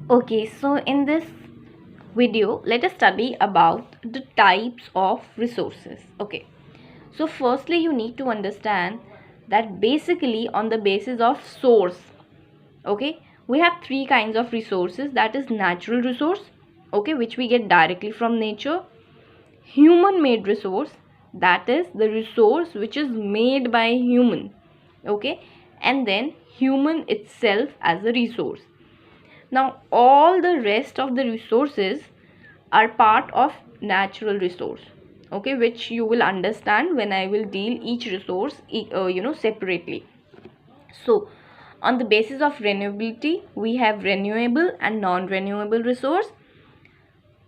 Okay, so in this video, let us study about the types of resources. Okay, so firstly, you need to understand that basically on the basis of source, okay, we have three kinds of resources. That is natural resource, okay, which we get directly from nature. Human made resource, that is the resource which is made by human, okay, and then human itself as a resource. Now all the rest of the resources are part of natural resource, okay, which you will understand when I will deal each resource separately. So on the basis of renewability, we have renewable and non-renewable resource.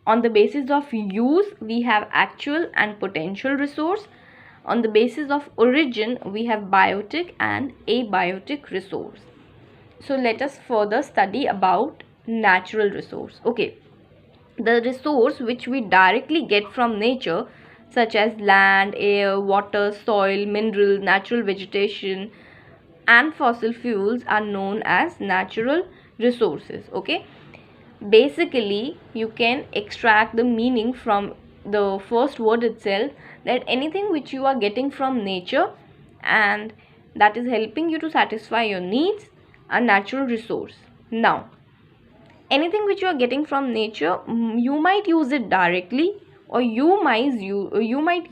On the basis of use, we have actual and potential resource. On the basis of origin, we have biotic and abiotic resource. So let us further study about natural resource. Okay, the resource which we directly get from nature, such as land, air, water, soil, mineral, natural vegetation and fossil fuels, are known as natural resources. Okay, basically you can extract the meaning from the first word itself, that anything which you are getting from nature and that is helping you to satisfy your needs, a natural resource. Now anything which you are getting from nature, you might use it directly, or you might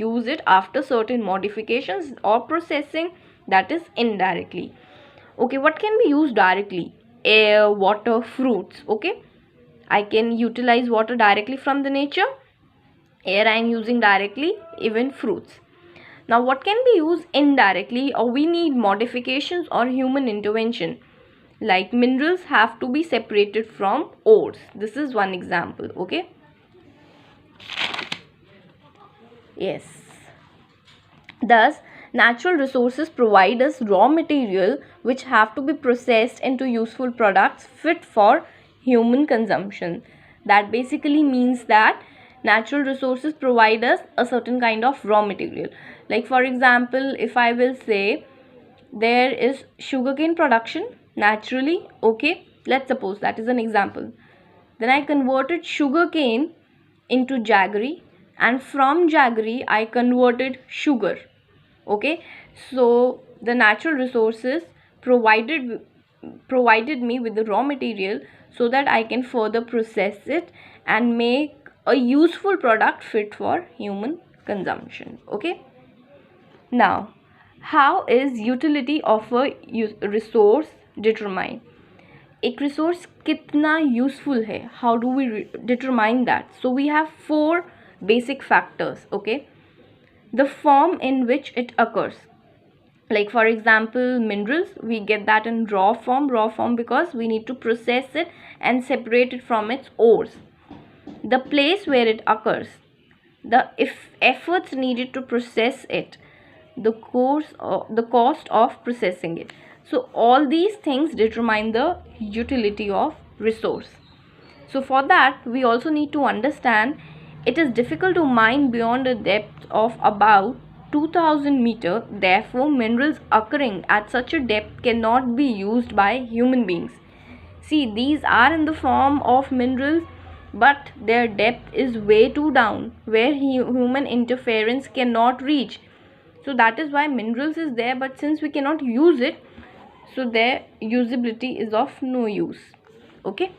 use it after certain modifications or processing, that is indirectly. Okay, what can be used directly? Air, water, fruits. Okay, I can utilize water directly from the nature, air I am using directly, even fruits. Now what can be used indirectly, or we need modifications or human intervention, like minerals have to be separated from ores. This is one example. Okay, yes. Thus natural resources provide us raw material which have to be processed into useful products fit for human consumption. That basically means that natural resources provide us a certain kind of raw material. Like for example, if I will say there is sugarcane production naturally, okay, let's suppose that is an example. Then I converted sugarcane into jaggery, and from jaggery I converted sugar. Okay, so the natural resources provided me with the raw material so that I can further process it and make a useful product fit for human consumption. Okay, now how is utility of a resource determined? एक resource कितना useful है, how do we determine that? So we have four basic factors. Okay, the form in which it occurs, like for example minerals, we get that in raw form because we need to process it and separate it from its ores. The place where it occurs, the efforts needed to process it, the cost of processing it. So all these things determine the utility of resource. So for that we also need to understand it is difficult to mine beyond a depth of about 2000 meter. Therefore minerals occurring at such a depth cannot be used by human beings. See, these are in the form of minerals, but their depth is way too down where human interference cannot reach. So that is why minerals is there, but since we cannot use it, so their usability is of no use. Okay.